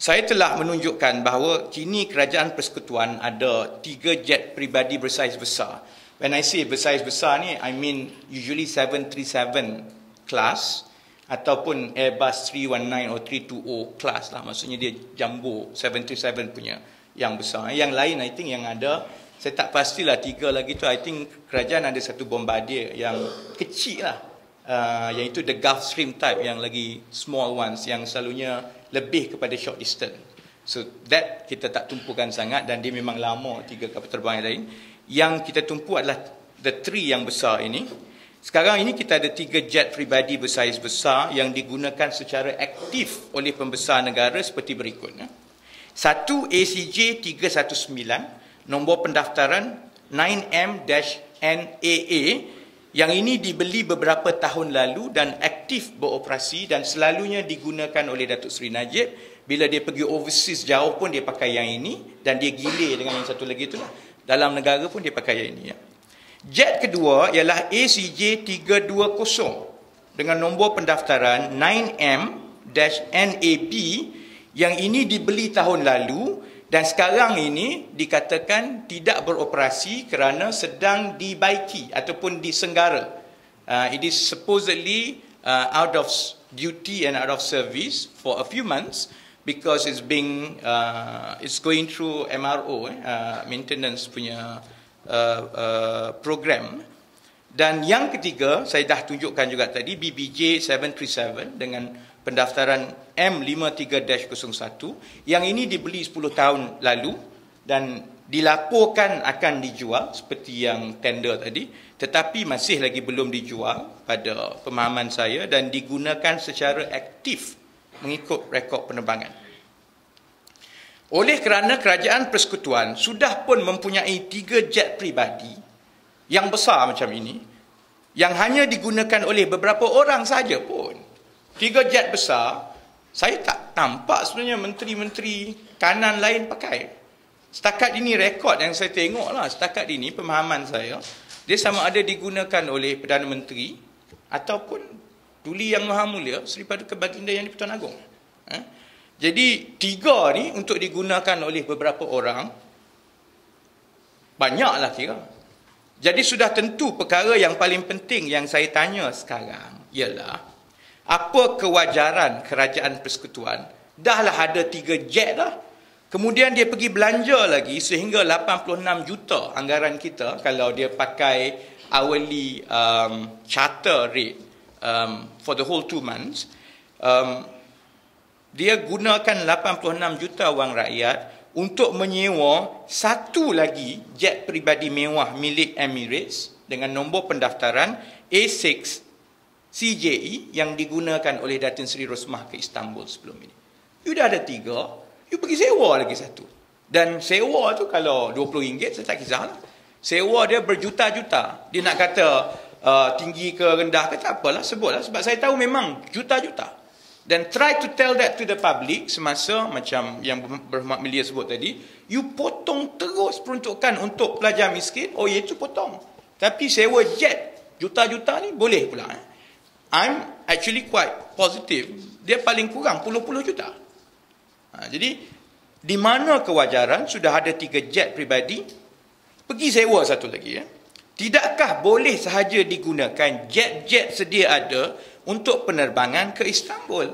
Saya telah menunjukkan bahawa kini Kerajaan Persekutuan ada 3 jet peribadi bersaiz besar. When I say bersaiz besar ni, I mean usually 737 class ataupun Airbus 319 atau 320 class lah. Maksudnya dia jumbo 737 punya yang besar. Yang lain I think yang ada, saya tak pastilah 3 lagi tu. I think kerajaan ada satu bombardier yang kecil lah. Iaitu the Gulfstream type yang lagi small ones yang selalunya lebih kepada short distance. So that kita tak tumpukan sangat dan dia memang lama 3 kapal terbang yang lain. Yang kita tumpu adalah the 3 yang besar ini. Sekarang ini kita ada 3 jet peribadi bersaiz besar yang digunakan secara aktif oleh pembesar negara seperti berikut. Satu ACJ 319, nombor pendaftaran 9M-NAA, yang ini dibeli beberapa tahun lalu dan aktif beroperasi dan selalunya digunakan oleh Datuk Seri Najib. Bila dia pergi overseas jauh pun dia pakai yang ini dan dia gilir dengan yang satu lagi itulah. Dalam negara pun dia pakai yang ini. Jet kedua ialah ACJ 320 dengan nombor pendaftaran 9M-NAB yang ini dibeli tahun lalu dan sekarang ini dikatakan tidak beroperasi kerana sedang dibaiki ataupun disenggara. It is supposedly out of duty and out of service for a few months because it's going through MRO, maintenance punya program. Dan yang ketiga, saya dah tunjukkan juga tadi, BBJ 737 dengan pendaftaran M53-01 yang ini dibeli 10 tahun lalu dan dilaporkan akan dijual seperti yang tender tadi, tetapi masih lagi belum dijual pada pemahaman saya dan digunakan secara aktif mengikut rekod penerbangan. Oleh kerana Kerajaan Persekutuan sudah pun mempunyai 3 jet peribadi yang besar macam ini, yang hanya digunakan oleh beberapa orang saja pun. 3 jet besar, saya tak nampak sebenarnya menteri-menteri kanan lain pakai. Setakat ini rekod yang saya tengok lah, setakat ini pemahaman saya, dia sama ada digunakan oleh Perdana Menteri ataupun Duli Yang Maha Mulia Seri Paduka Baginda Yang di-Pertuan Agong. Jadi 3 ni untuk digunakan oleh beberapa orang, banyaklah kira. Jadi sudah tentu perkara yang paling penting yang saya tanya sekarang ialah, apa kewajaran Kerajaan Persekutuan? Dahlah ada 3 jet dah. Kemudian dia pergi belanja lagi sehingga 86 juta anggaran kita kalau dia pakai hourly charter rate for the whole 2 months. Dia gunakan 86 juta wang rakyat untuk menyewa satu lagi jet peribadi mewah milik Emirates dengan nombor pendaftaran A6 CJE yang digunakan oleh Datin Seri Rosmah ke Istanbul sebelum ini. You dah ada 3, you pergi sewa lagi satu. Dan sewa tu kalau RM20 saya tak kisahlah. Sewa dia berjuta-juta. Dia nak kata tinggi ke rendah ke tak apalah, sebutlah. Sebab saya tahu memang juta-juta. Dan try to tell that to the public semasa macam yang Berhormat Melia sebut tadi, you potong terus peruntukan untuk pelajar miskin, oh itu potong. Tapi sewa jet juta-juta ni boleh pula. I'm actually quite positive. Dia paling kurang puluh-puluh juta. Jadi, di mana kewajaran sudah ada 3 jet peribadi, pergi sewa satu lagi. Tidakkah boleh sahaja digunakan jet-jet sedia ada untuk penerbangan ke Istanbul?